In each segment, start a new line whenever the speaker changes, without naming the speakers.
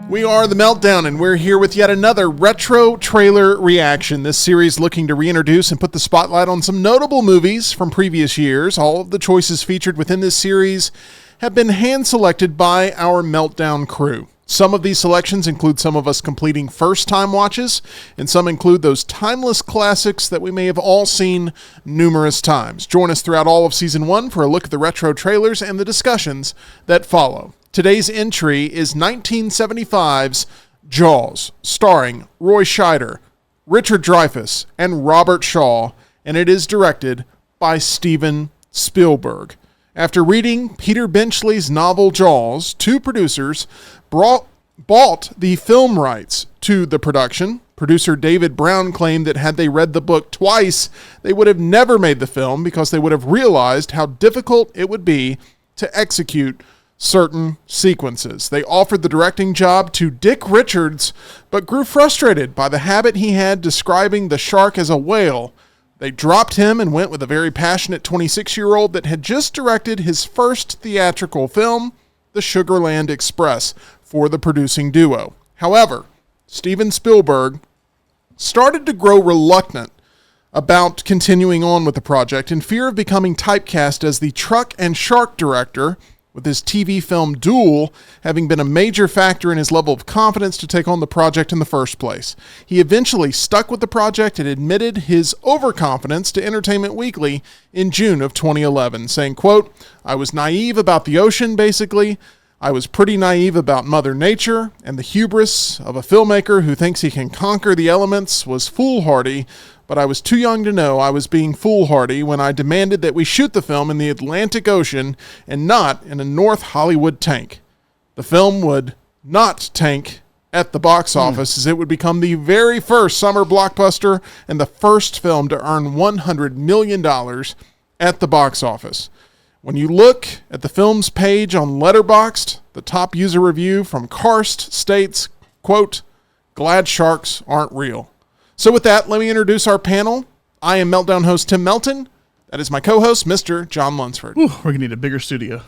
We are The Meltdown, and we're here with yet another retro trailer reaction. This series looking to reintroduce and put the spotlight on some notable movies from previous years. All of the choices featured within this series have been hand-selected by our Meltdown crew. Some of these selections include some of us completing first-time watches, and some include those timeless classics that we may have all seen numerous times. Join us throughout all of Season 1 for a look at the retro trailers and the discussions that follow. Today's entry is 1975's Jaws, starring Roy Scheider, Richard Dreyfuss, and Robert Shaw, and it is directed by Steven Spielberg. After reading Peter Benchley's novel Jaws, two producers bought the film rights to the production. Producer David Brown claimed that had they read the book twice, they would have never made the film because they would have realized how difficult it would be to execute certain sequences. They offered the directing job to Dick Richards, but grew frustrated by the habit he had describing the shark as a whale. They dropped him and went with a very passionate 26-year-old that had just directed his first theatrical film, The Sugarland Express, for the producing duo. However, Steven Spielberg started to grow reluctant about continuing on with the project in fear of becoming typecast as the truck and shark director, with his TV film Duel having been a major factor in his level of confidence to take on the project in the first place. He eventually stuck with the project and admitted his overconfidence to Entertainment Weekly in June of 2011, saying, quote, "I was naive about the ocean, basically. I was pretty naive about Mother Nature, and the hubris of a filmmaker who thinks he can conquer the elements was foolhardy, but I was too young to know I was being foolhardy when I demanded that we shoot the film in the Atlantic Ocean and not in a North Hollywood tank. The film would not tank at the box office as it would become the very first summer blockbuster and the first film to earn $100 million at the box office." When you look at the film's page on Letterboxd, the top user review from Karst states, quote, "Glad sharks aren't real." So with that, let me introduce our panel. I am Meltdown host Tim Melton. That is my co-host, Mr. John Lunsford.
Ooh, we're going to need a bigger studio.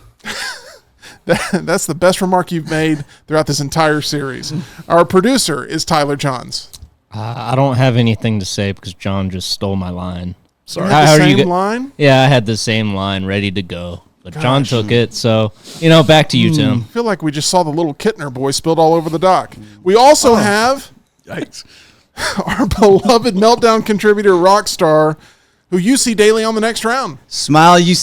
That's the best remark you've made throughout this entire series. Our producer is Tyler Johns.
I don't have anything to say because John just stole my line.
Sorry. How the same line?
Yeah, I had the same line ready to go, but John took it. So, back to you, Tim.
I feel like we just saw the little Kittner boy spilled all over the dock. We also have
Yikes.
our beloved Meltdown contributor, Rockstar, who you see daily on The Next Round.
Smile, you.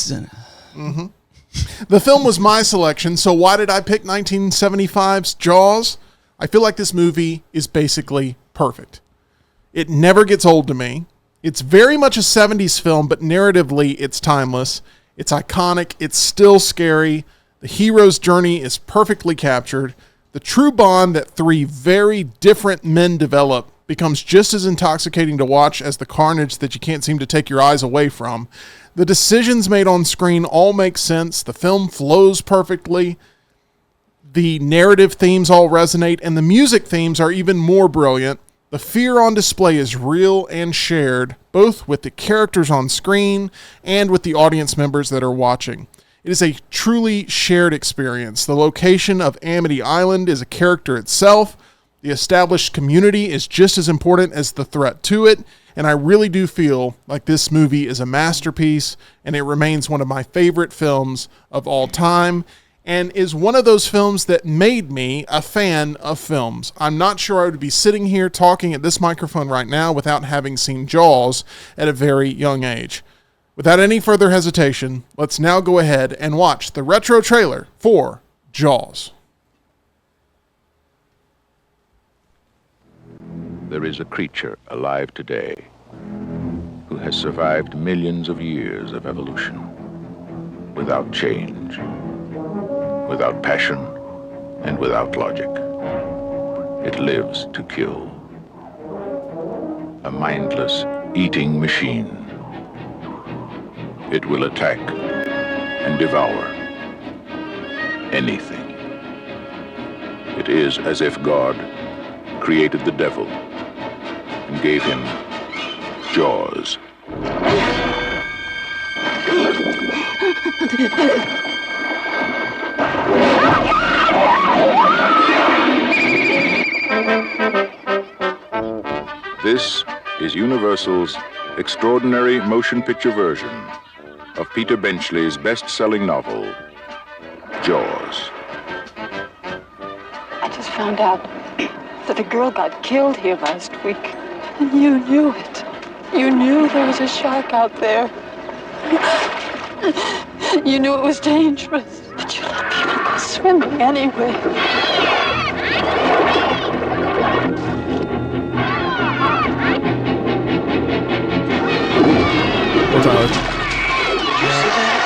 The film was my selection, so why did I pick 1975's Jaws? I feel like this movie is basically perfect. It never gets old to me. It's very much a 70s film, but narratively, it's timeless. It's iconic. It's still scary. The hero's journey is perfectly captured. The true bond that three very different men develop becomes just as intoxicating to watch as the carnage that you can't seem to take your eyes away from. The decisions made on screen all make sense. The film flows perfectly. The narrative themes all resonate, and the music themes are even more brilliant. The fear on display is real and shared, both with the characters on screen and with the audience members that are watching. It is a truly shared experience. The location of Amity Island is a character itself. The established community is just as important as the threat to it, and I really do feel like this movie is a masterpiece, and it remains one of my favorite films of all time, and is one of those films that made me a fan of films. I'm not sure I would be sitting here talking at this microphone right now without having seen Jaws at a very young age. Without any further hesitation, let's now go ahead and watch the retro trailer for Jaws.
There is a creature alive today who has survived millions of years of evolution without change, without passion, and without logic. It lives to kill. A mindless eating machine. It will attack and devour anything. It is as if God created the devil and gave him jaws. Universal's extraordinary motion picture version of Peter Benchley's best-selling novel, Jaws.
I just found out that a girl got killed here last week. And you knew it. You knew there was a shark out there. You knew it was dangerous. But you let people go swimming anyway.
Poor Tyler.
You see that?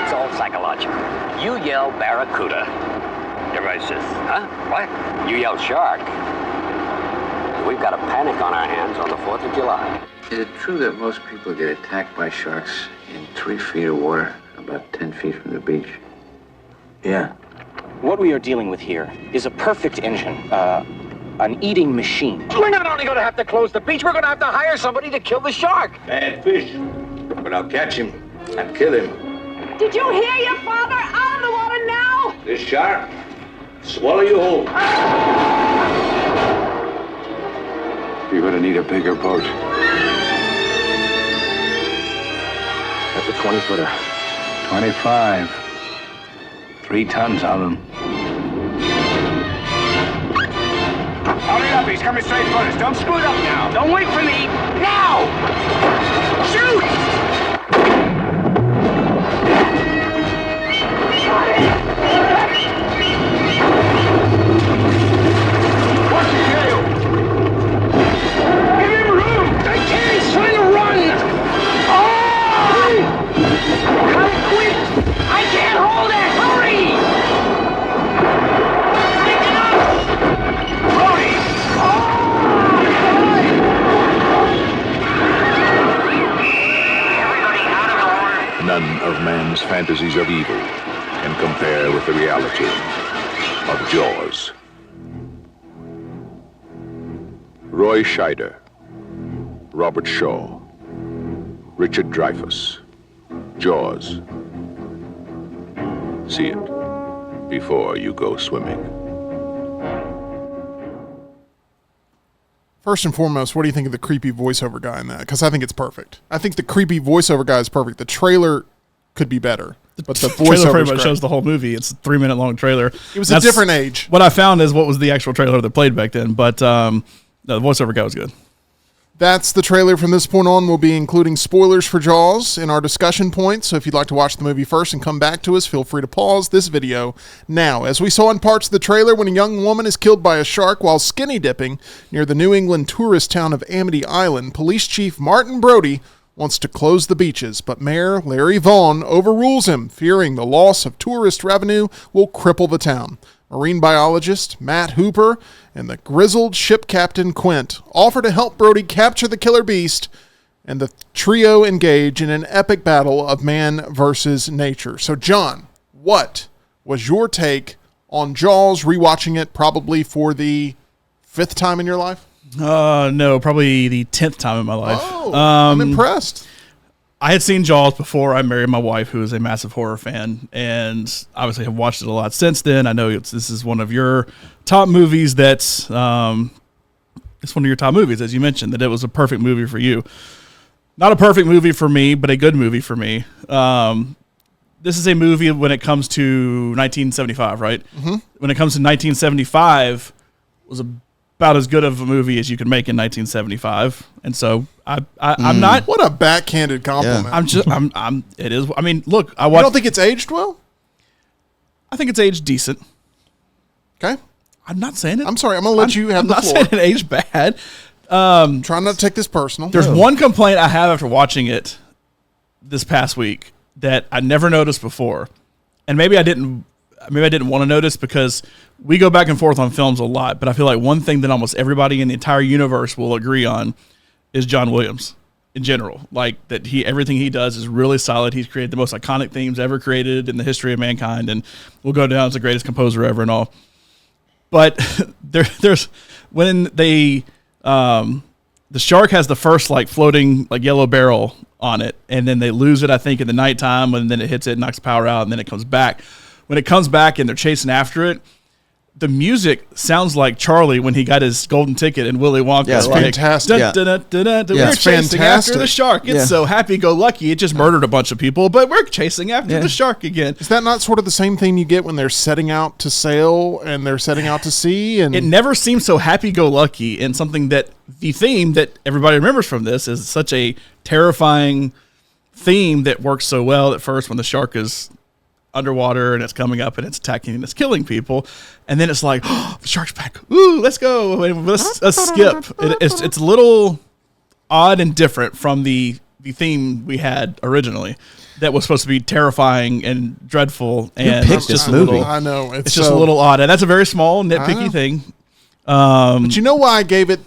It's all psychological. You yell barracuda. Everybody says, huh? What? You yell shark. We've got a panic on our hands on the 4th of July.
Is it true that most people get attacked by sharks in 3 feet of water, about 10 feet from the beach?
Yeah. What we are dealing with here is a perfect engine, an eating machine.
We're not only going to have to close the beach, we're going to have to hire somebody to kill the shark.
Bad fish. But I'll catch him and kill him.
Did you hear your father? Out of the water now!
This shark, swallow you whole. You're gonna need a bigger boat.
That's a 20-footer.
25. 3 tons of them.
Hurry up, he's coming straight for us. Don't screw it up now. Don't wait for me. Now! Shoot! What's the deal? Give him room! I can't, he's trying to run! Oh! Come quick! I can't hold it! Hurry! Pick it up! Brody! Everybody out of the water!
None of man's fantasies of evil can compare with the reality of Jaws. Roy Scheider, Robert Shaw, Richard Dreyfuss, Jaws. See it before you go swimming.
First and foremost, what do you think of the creepy voiceover guy in that? Because I think it's perfect. I think the creepy voiceover guy is perfect. The trailer could be better, but the
Trailer
voiceover
pretty much shows the whole movie. It's a 3-minute long trailer.
It was a different age.
What I found is what was the actual trailer that played back then, but no, the voiceover guy was good.
That's the trailer. From this point on, we'll be including spoilers for Jaws in our discussion points. So if you'd like to watch the movie first and come back to us, feel free to pause this video now. As we saw in parts of the trailer, when a young woman is killed by a shark while skinny dipping near the New England tourist town of Amity Island, Police Chief Martin Brody wants to close the beaches, but Mayor Larry Vaughn overrules him, fearing the loss of tourist revenue will cripple the town. Marine biologist Matt Hooper and the grizzled ship captain Quint offer to help Brody capture the killer beast, and the trio engage in an epic battle of man versus nature. So, John, what was your take on Jaws, rewatching it probably for the 5th time in your life?
No, probably the 10th time in my life.
Oh, I'm impressed.
I had seen Jaws before I married my wife, who is a massive horror fan, and obviously have watched it a lot since then. I know this is one of your top movies. It's one of your top movies, as you mentioned, that it was a perfect movie for you. Not a perfect movie for me, but a good movie for me. This is a movie when it comes to 1975, right? Mm-hmm. When it comes to 1975, was about as good of a movie as you could make in 1975, and so I'm not.
What a backhanded compliment.
Yeah. It is. I mean, look, I watched.
You don't think it's aged well?
I think it's aged decent.
Okay.
I'm not saying it.
I'm sorry. I'm going to let you have the floor.
I'm not saying it aged bad.
Trying not to take this personal.
There's one complaint I have after watching it this past week that I never noticed before, and maybe I didn't want to notice because we go back and forth on films a lot, but I feel like one thing that almost everybody in the entire universe will agree on is John Williams in general. Like that everything he does is really solid. He's created the most iconic themes ever created in the history of mankind, and will go down as the greatest composer ever and all. But there's when the shark has the first like floating like yellow barrel on it, and then they lose it, I think, in the nighttime, and then it hits it, knocks power out, and then it comes back. when it comes back and they're chasing after it, the music sounds like Charlie when he got his golden ticket in Willy Wonka.
Yeah, it's fantastic.
We're chasing after the shark. It's so happy-go-lucky. It just murdered a bunch of people, but we're chasing after the shark again.
Is that not sort of the same thing you get when they're setting out to sail and they're setting out to sea? And
it never seems so happy-go-lucky, and something that the theme that everybody remembers from this is such a terrifying theme that works so well at first when the shark is underwater and it's coming up and it's attacking and it's killing people, and then it's like, oh, the shark's back. Ooh, let's go. Let's skip. It's a little odd and different from the theme we had originally that was supposed to be terrifying and dreadful. And
picked this movie.
I know
it's just a little odd, and that's a very small nitpicky thing.
But you know why I gave it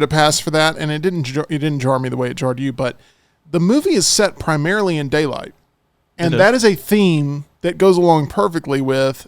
a pass for that, and it didn't jar me the way it jarred you. But the movie is set primarily in daylight. And that is a theme that goes along perfectly with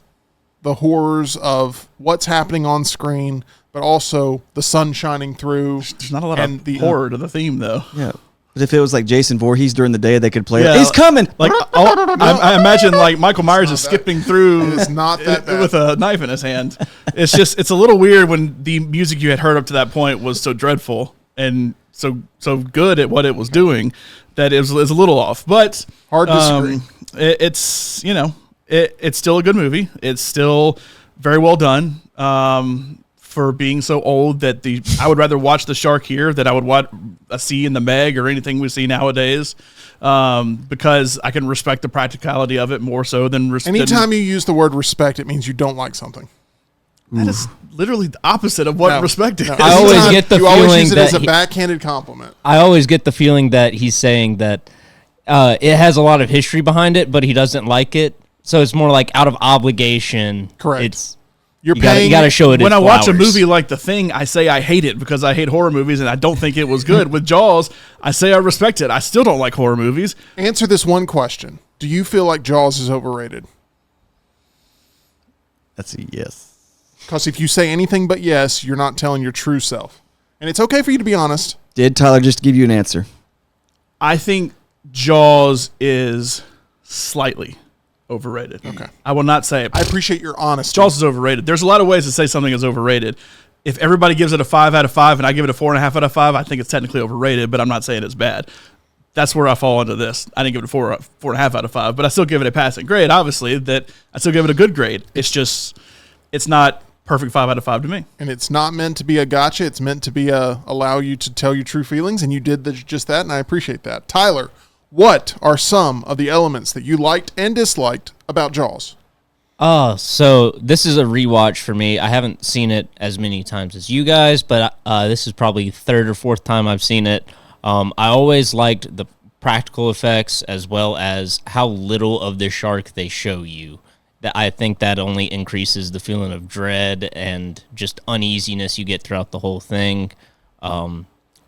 the horrors of what's happening on screen, but also the sun shining through.
There's not a lot of horror to the theme, though.
Yeah. But if it was like Jason Voorhees during the day, they could play it. He's coming!
Like I imagine like Michael Myers is skipping through
it's not that bad.
With a knife in his hand. It's a little weird when the music you had heard up to that point was so dreadful and so good at what it was doing that it was a little off. But
hard to disagree.
It's it's still a good movie. It's still very well done. For being so old that I would rather watch The Shark here than I would watch a Sea in the Meg or anything we see nowadays, because I can respect the practicality of it more so than
anytime you use the word respect, it means you don't like something.
That is literally the opposite of what respect is.
I always get the feeling
always use it
that
as a backhanded compliment.
I always get the feeling that he's saying that it has a lot of history behind it, but he doesn't like it. So it's more like out of obligation.
Correct.
You got to show it.
When I watch a movie like The Thing, I say I hate it because I hate horror movies and I don't think it was good. With Jaws, I say I respect it. I still don't like horror movies.
Answer this one question: do you feel like Jaws is overrated?
That's a yes.
Because if you say anything but yes, you're not telling your true self. And it's okay for you to be honest.
Did Tyler just give you an answer?
I think Jaws is slightly overrated.
Okay.
I will not say it.
I appreciate your honesty.
Jaws is overrated. There's a lot of ways to say something is overrated. If everybody gives it a 5 out of 5 and I give it a 4.5 out of 5, I think it's technically overrated, but I'm not saying it's bad. That's where I fall into this. I didn't give it a 4.5 out of 5, but I still give it a passing grade. Obviously, that I still give it a good grade. It's not perfect 5 out of 5 to me.
And it's not meant to be a gotcha. It's meant to be allow you to tell your true feelings, and you did just that, and I appreciate that. Tyler, what are some of the elements that you liked and disliked about Jaws?
So this is a rewatch for me. I haven't seen it as many times as you guys, but this is probably third or fourth time I've seen it. I always liked the practical effects as well as how little of the shark they show you. That I think that only increases the feeling of dread and just uneasiness you get throughout the whole thing.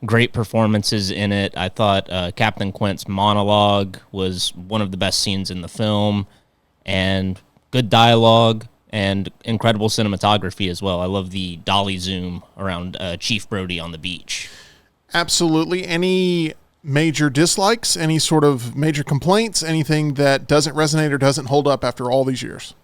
Great performances in it. I thought Captain Quint's monologue was one of the best scenes in the film, and good dialogue and incredible cinematography as well. I love the dolly zoom around Chief Brody on the beach.
Absolutely. Any major dislikes? Any sort of major complaints? Anything that doesn't resonate or doesn't hold up after all these years?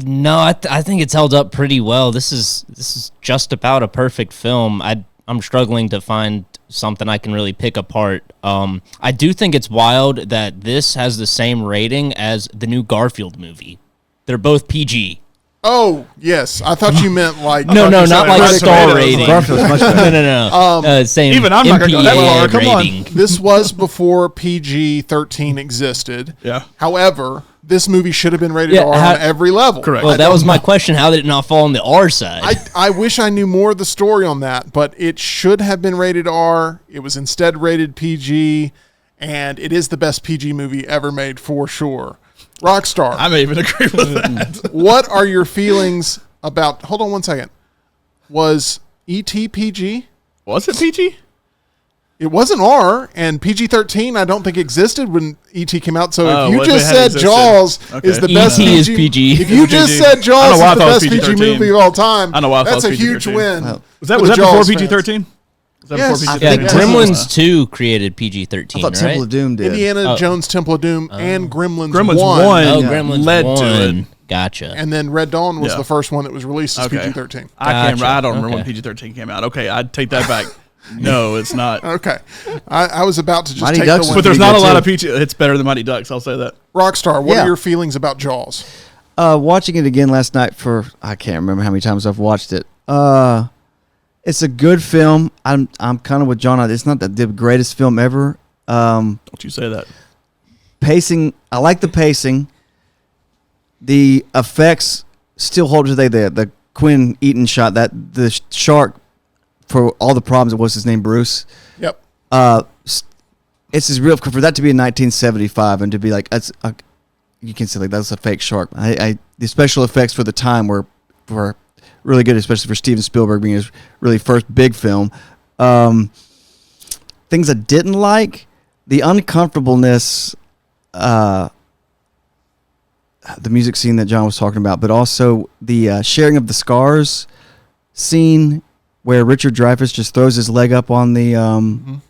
No, I think it's held up pretty well. This is just about a perfect film. I'm struggling to find something I can really pick apart. I do think it's wild that this has the same rating as the new Garfield movie. They're both PG.
Oh, yes. I thought you meant like...
No, not like star rating.
Garfield's much better.
No. Same
even I'm not going to go that far. Come
rating.
on.
This was before PG-13 existed.
Yeah.
However, this movie should have been rated R on every level.
Correct.
Well, that was my question. How did it not fall on the R side?
I wish I knew more of the story on that, but it should have been rated R. It was instead rated PG, and it is the best PG movie ever made for sure. Rockstar.
I may even agree with that.
What are your feelings about... Hold on one second. Was E.T. PG?
Was it PG?
It wasn't R, and PG-13 I don't think existed when E.T. came out. So if you
it
just
had
said
existed.
Jaws
Okay.
is the best
E.T.
PG...
is PG.
If you just said Jaws is the best PG
PG-13.
movie of all time,
I know why I thought
that's a
it was
huge
PG-13.
win.
Was that
for the
before
Jaws
PG-13?
fans.
Is that
Yes.
before
I
PG-13?
think
Gremlins 2 created
I
PG-13,
thought
right?
Temple of Doom did.
Indiana Jones Temple of Doom and Gremlins,
Gremlins
1.
1
Oh, Gremlins
led
1.
to it.
Gotcha.
And then Red Dawn was
Yeah.
the first one that was released as
Okay.
PG-13.
I don't remember when
Okay.
PG-13 came out. Okay, I'd take that back. No, it's not.
Okay. I was about to just
Mighty
take
Ducks
the
was
win.
But there's
pretty
not a
good,
lot
too.
of PG. It's better than Mighty Ducks. I'll say that.
Rockstar, what
Yeah.
are your feelings about Jaws?
Watching it again last night for I can't remember how many times I've watched it. It's a good film. I'm kind of with John on it. It's not the greatest film ever.
Don't you say that.
Pacing, I like the pacing. The effects still hold today. The Quinn Eaton shot, that the shark, for all the problems, it was his name Bruce.
Yep.
It's as real for that to be in 1975 and to be like you can say like that's a fake shark. The special effects for the time were really good, especially for Steven Spielberg being his really first big film. Things I didn't like, the uncomfortableness, the music scene that John was talking about, but also the sharing of the scars scene where Richard Dreyfuss just throws his leg up on the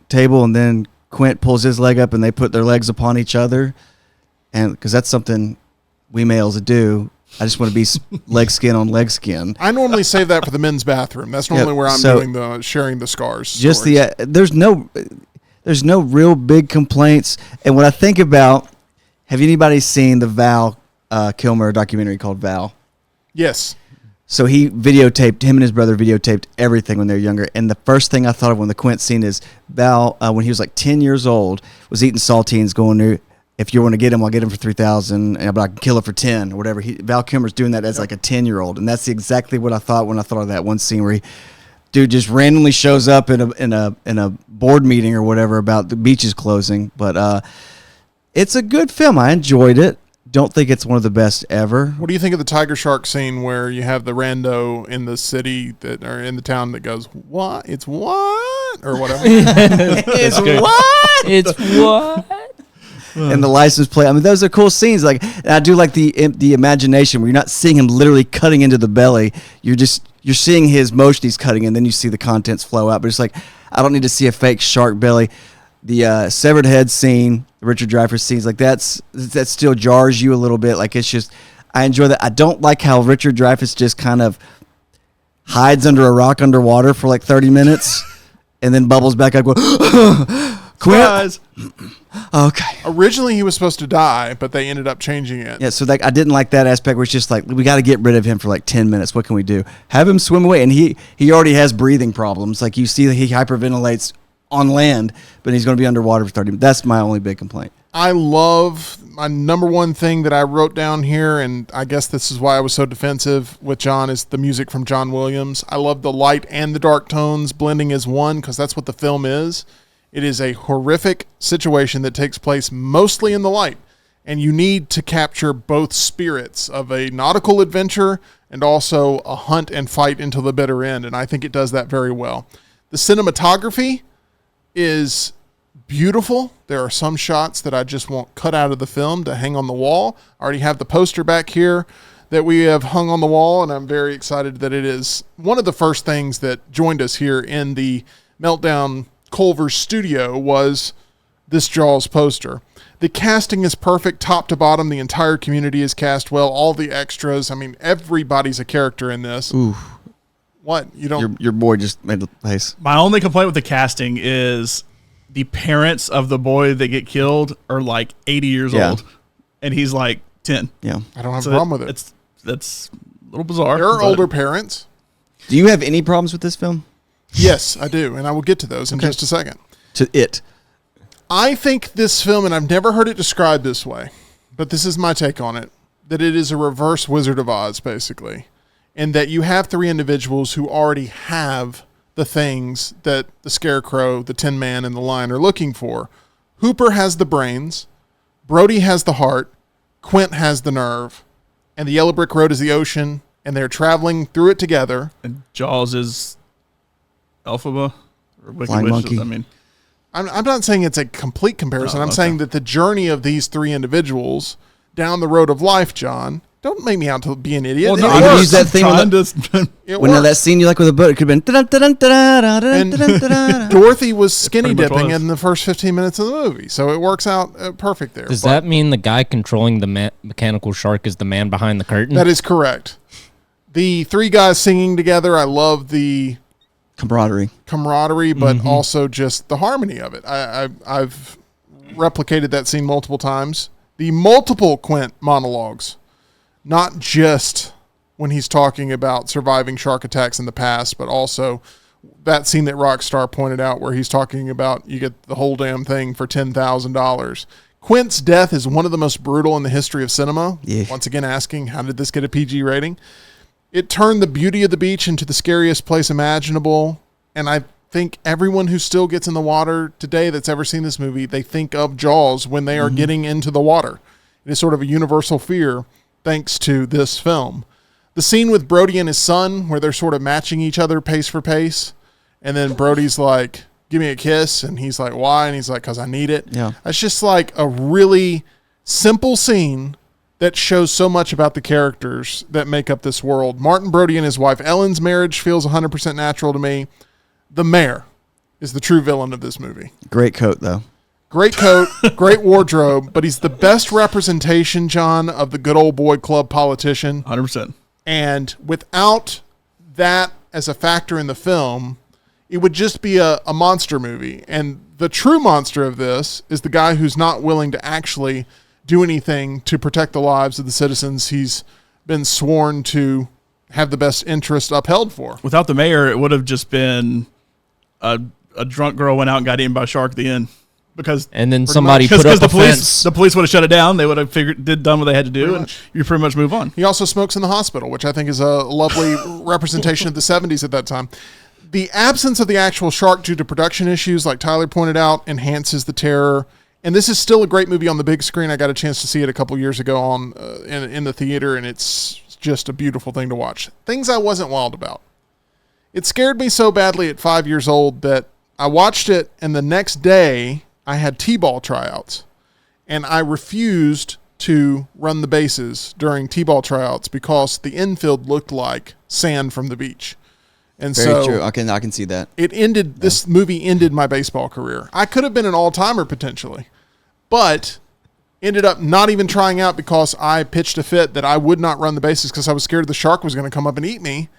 table and then Quint pulls his leg up and they put their legs upon each other. And because that's something we males do. I just want to be leg skin on leg skin.
I normally save that for the men's bathroom. That's normally where I'm
so
doing the sharing the scars.
Just
stories.
there's no real big complaints. And when I think about, have anybody seen the Val Kilmer documentary called Val?
Yes.
So him and his brother videotaped everything when they were younger. And the first thing I thought of when the Quint scene is Val, when he was like 10 years old, was eating saltines going to, if you want to get him, I'll get him for $3,000, but I can kill it for 10 or whatever. Val Kilmer's doing that as like a 10-year-old. And that's exactly what I thought when I thought of that one scene where dude just randomly shows up in a board meeting or whatever about the beaches closing. But it's a good film. I enjoyed it. Don't think it's one of the best ever.
What do you think of the tiger shark scene where you have the rando in the city or in the town that goes, "What? It's what?" or whatever?
It's what?
It's what?
And the license plate. I mean, those are cool scenes. Like, and I do like the imagination where you're not seeing him literally cutting into the belly. You're seeing his motion he's cutting, and then you see the contents flow out. But it's like, I don't need to see a fake shark belly. The severed head scene, the Richard Dreyfuss scenes, like that still jars you a little bit. Like, it's just, I enjoy that. I don't like how Richard Dreyfuss just kind of hides under a rock underwater for like 30 minutes and then bubbles back up. Quint. Okay.
Originally, he was supposed to die, but they ended up changing it.
Yeah, so like I didn't like that aspect where it's just like, we got to get rid of him for like 10 minutes. What can we do? Have him swim away. And he already has breathing problems. Like, you see that he hyperventilates on land, but he's going to be underwater for 30 minutes. That's my only big complaint.
I love my number one thing that I wrote down here, and I guess this is why I was so defensive with John, is the music from John Williams. I love the light and the dark tones blending as one, because that's what the film is. It is a horrific situation that takes place mostly in the light, and you need to capture both spirits of a nautical adventure and also a hunt and fight until the bitter end, and I think it does that very well. The cinematography is beautiful. There are some shots that I just want cut out of the film to hang on the wall. I already have the poster back here that we have hung on the wall, and I'm very excited that it is one of the first things that joined us here in the Meltdown Culver's studio was this Jaws poster. The casting is perfect, top to bottom. The entire community is cast well. All the extras. I mean, everybody's a character in this.
Ooh.
What? You don't...
Your boy just made the face.
My only complaint with the casting is the parents of the boy that get killed are like 80 years old, and he's like 10.
Yeah.
I don't have a problem with it.
That's a little bizarre.
There are older parents.
Do you have any problems with this film?
Yes, I do, and I will get to those in just a second.
To it.
I think this film, and I've never heard it described this way, but this is my take on it, that it is a reverse Wizard of Oz, basically, and that you have three individuals who already have the things that the Scarecrow, the Tin Man, and the Lion are looking for. Hooper has the brains, Brody has the heart, Quint has the nerve, and the Yellow Brick Road is the ocean, and they're traveling through it together.
And Jaws is Elphaba or Wicked
Flying
Witches.
Monkey.
I mean,
I'm not saying it's a complete comparison.
Oh,
I'm
okay.
saying that the journey of these three individuals down the road of life, John, Don't make me out to be an idiot.
Well, no,
It
You could
works.
use that theme
Trying
when,
to-
It
when that
works.
scene you like with a boat. It could have been.
And Dorothy was skinny
Pretty much
dipping
was.
in the first 15 minutes of the movie, so it works out perfect there.
Does
But
that mean the guy controlling the mechanical shark is the man behind the curtain?
that is correct. The three guys singing together, I love the camaraderie, but also just the harmony of it. I've replicated that scene multiple times. The multiple Quint monologues, not just when he's talking about surviving shark attacks in the past, but also that scene that Rockstar pointed out where he's talking about you get the whole damn thing for $10,000. Quint's death is one of the most brutal in the history of cinema.
Yeah.
Once again, asking, how did this get a PG rating? It turned the beauty of the beach into the scariest place imaginable. And I think everyone who still gets in the water today that's ever seen this movie, they think of Jaws when they are getting into the water. It is sort of a universal fear thanks to this film. The scene with Brody and his son where they're sort of matching each other pace for pace. And then Brody's like, give me a kiss. And he's like, why? And he's like, because I need it.
Yeah.
It's just like a really simple scene that shows so much about the characters that make up this world. Martin Brody and his wife Ellen's marriage feels 100% natural to me. The mayor is the true villain of this movie.
Great coat, though.
Great coat, great wardrobe, but he's the best representation, John, of the good old boy club politician.
100%.
And without that as a factor in the film, it would just be a monster movie. And the true monster of this is the guy who's not willing to actually do anything to protect the lives of the citizens he's been sworn to have the best interest upheld for.
Without the mayor, it would have just been a drunk girl went out and got eaten by a shark at the end. Because
and then somebody put up
the
a fence.
police would have shut it down. They would have done what they had to do, and you pretty much move on.
He also smokes in the hospital, which I think is a lovely representation of the 70s at that time. The absence of the actual shark due to production issues, like Tyler pointed out, enhances the terror. And this is still a great movie on the big screen. I got a chance to see it a couple years ago on in the theater, and it's just a beautiful thing to watch. Things I wasn't wild about. It scared me so badly at 5 years old that I watched it, and the next day I had T-ball tryouts, and I refused to run the bases during T-ball tryouts because the infield looked like sand from the beach. And
Very
so
true. I can see that.
it ended. This movie ended my baseball career. I could have been an all-timer potentially, but ended up not even trying out because I pitched a fit that I would not run the bases because I was scared the shark was going to come up and eat me,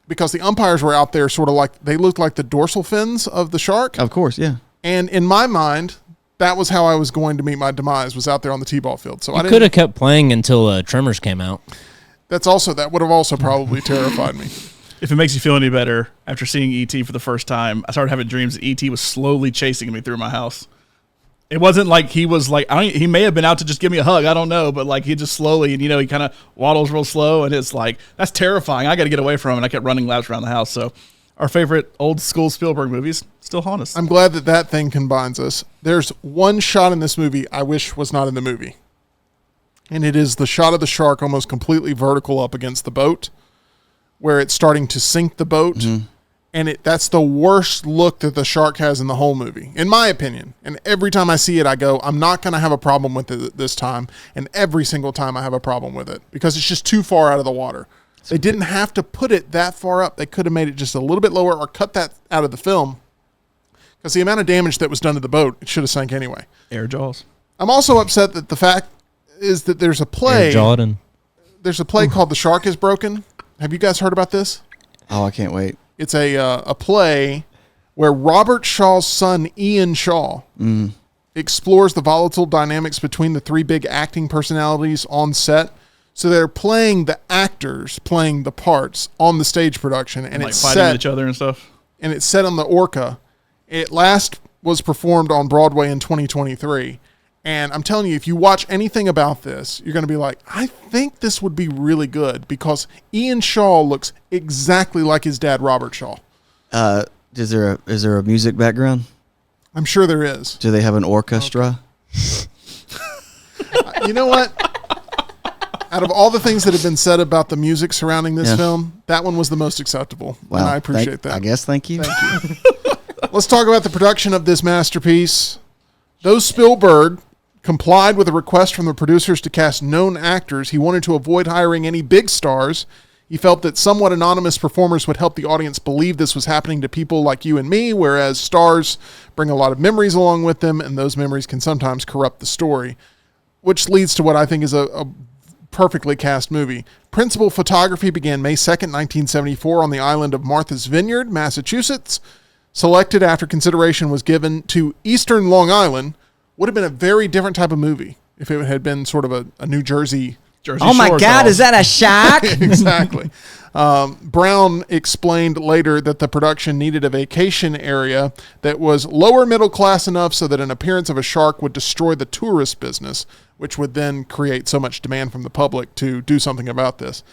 because the umpires were out there sort of like they looked like the dorsal fins of the shark.
Of course, yeah.
And in my mind, that was how I was going to meet my demise, was out there on the T-ball field. So I
You
didn't.
could have kept playing until Tremors came out.
That would have also probably terrified me.
If it makes you feel any better, after seeing E.T. for the first time, I started having dreams that E.T. was slowly chasing me through my house. It wasn't like he was like, he may have been out to just give me a hug. I don't know. But like he just slowly, and he kind of waddles real slow. And it's like, that's terrifying. I got to get away from him. And I kept running laps around the house. So our favorite old school Spielberg movies still haunt us.
I'm glad that thing combines us. There's one shot in this movie I wish was not in the movie. And it is the shot of the shark almost completely vertical up against the boat, where it's starting to sink the boat.
Mm-hmm.
And that's the worst look that the shark has in the whole movie, in my opinion. And every time I see it, I go, I'm not going to have a problem with it this time. And every single time I have a problem with it because it's just too far out of the water. They didn't have to put it that far up. They could have made it just a little bit lower or cut that out of the film, because the amount of damage that was done to the boat, it should have sank anyway.
Air Jaws.
I'm also upset that the fact is that there's a play.
Jordan.
There's a play called The Shark is Broken. Have you guys heard about this?
Oh, I can't wait.
It's a play where Robert Shaw's son, Ian Shaw, explores the volatile dynamics between the three big acting personalities on set. So they're playing the actors, playing the parts on the stage production, and
Like
it's
fighting
set
with each other and stuff.
and it's set on the Orca. It last was performed on Broadway in 2023. And I'm telling you, if you watch anything about this, you're going to be like, I think this would be really good, because Ian Shaw looks exactly like his dad, Robert Shaw.
Is there a music background?
I'm sure there is.
Do they have an orchestra?
You know what? Out of all the things that have been said about the music surrounding this film, that one was the most acceptable.
Wow,
and I appreciate that.
I guess. Thank you.
Thank you. Let's talk about the production of this masterpiece. Though Spielberg complied with a request from the producers to cast known actors. He wanted to avoid hiring any big stars. He felt that somewhat anonymous performers would help the audience believe this was happening to people like you and me, whereas stars bring a lot of memories along with them, and those memories can sometimes corrupt the story, which leads to what I think is a perfectly cast movie. Principal photography began May 2nd, 1974 on the island of Martha's Vineyard, Massachusetts. Selected after consideration was given to Eastern Long Island. Would have been a very different type of movie if it had been sort of a New Jersey
oh my God, is that a shark?
Exactly. Brown explained later that the production needed a vacation area that was lower middle class enough so that an appearance of a shark would destroy the tourist business, which would then create so much demand from the public to do something about this.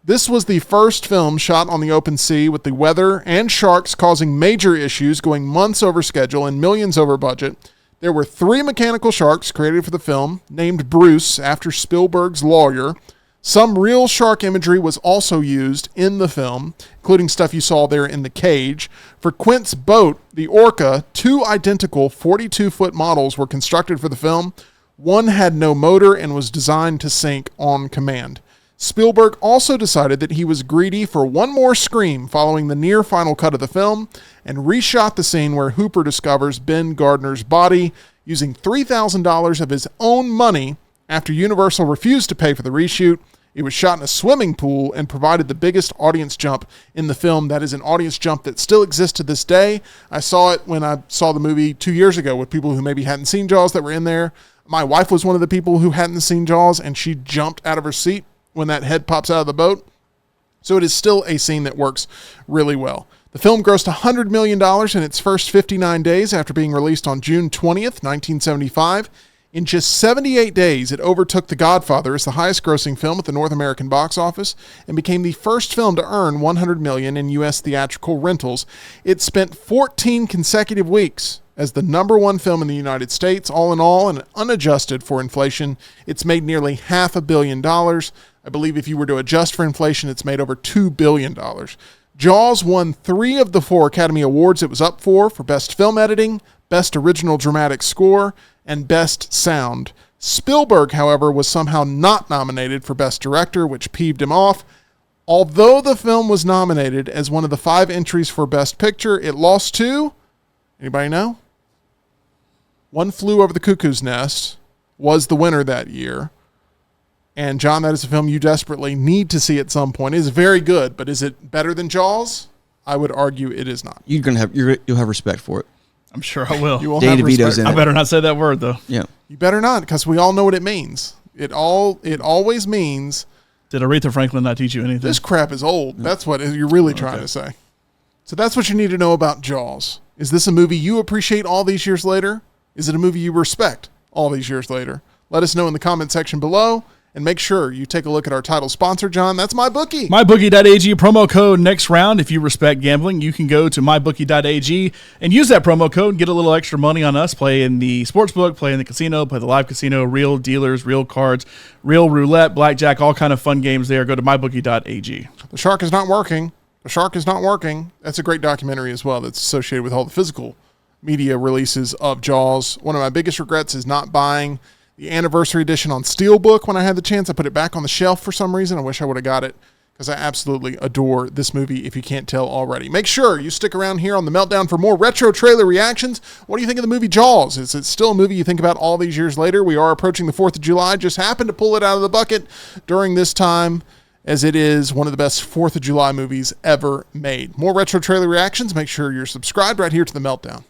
This was the first film shot on the open sea, with the weather and sharks causing major issues, going months over schedule and millions over budget. There were 3 mechanical sharks created for the film, named Bruce after Spielberg's lawyer. Some real shark imagery was also used in the film, including stuff you saw there in the cage. For Quint's boat, the Orca, 2 identical 42-foot models were constructed for the film. One had no motor and was designed to sink on command. Spielberg also decided that he was greedy for one more scream following the near final cut of the film and reshot the scene where Hooper discovers Ben Gardner's body using $3,000 of his own money after Universal refused to pay for the reshoot. It was shot in a swimming pool and provided the biggest audience jump in the film. That is an audience jump that still exists to this day. I saw it when I saw the movie 2 years ago with people who maybe hadn't seen Jaws that were in there. My wife was one of the people who hadn't seen Jaws, and she jumped out of her seat when that head pops out of the boat. So it is still a scene that works really well. The film grossed $100 million in its first 59 days after being released on June 20th, 1975. In just 78 days, it overtook The Godfather as the highest grossing film at the North American box office and became the first film to earn $100 million in U.S. theatrical rentals. It spent 14 consecutive weeks as the number 1 film in the United States. All in all, and unadjusted for inflation, it's made nearly $500 million. I believe if you were to adjust for inflation, it's made over $2 billion. Jaws won 3 of the 4 Academy Awards it was up for Best Film Editing, Best Original Dramatic Score, and Best Sound. Spielberg, however, was somehow not nominated for Best Director, which peeved him off. Although the film was nominated as one of the 5 entries for Best Picture, it lost to, anybody know? One Flew Over the Cuckoo's Nest was the winner that year. And John, that is a film you desperately need to see at some point. It is very good, but is it better than Jaws? I would argue it is not.
You'll have respect for it.
I'm sure I will.
You will
Danny
have
DeVito's
respect.
in
I
it.
better not say that word, though.
Yeah.
You better not, because we all know what it means. It always means
Did Aretha Franklin not teach you anything?
this crap is old. That's what you're really trying to say. So that's what you need to know about Jaws. Is this a movie you appreciate all these years later? Is it a movie you respect all these years later? Let us know in the comment section below. And make sure you take a look at our title sponsor, John. That's MyBookie.
MyBookie.ag, promo code next round. If you respect gambling, you can go to MyBookie.ag and use that promo code and get a little extra money on us. Play in the sportsbook, play in the casino, play the live casino, real dealers, real cards, real roulette, blackjack, all kind of fun games there. Go to MyBookie.ag.
The Shark is not working. The Shark is not working. That's a great documentary as well that's associated with all the physical media releases of Jaws. One of my biggest regrets is not buying the anniversary edition on Steelbook when I had the chance. I put it back on the shelf for some reason. I wish I would have got it because I absolutely adore this movie, if you can't tell already. Make sure you stick around here on The Meltdown for more retro trailer reactions. What do you think of the movie Jaws? Is it still a movie you think about all these years later? We are approaching the 4th of July. Just happened to pull it out of the bucket during this time, as it is one of the best 4th of July movies ever made. More retro trailer reactions. Make sure you're subscribed right here to The Meltdown.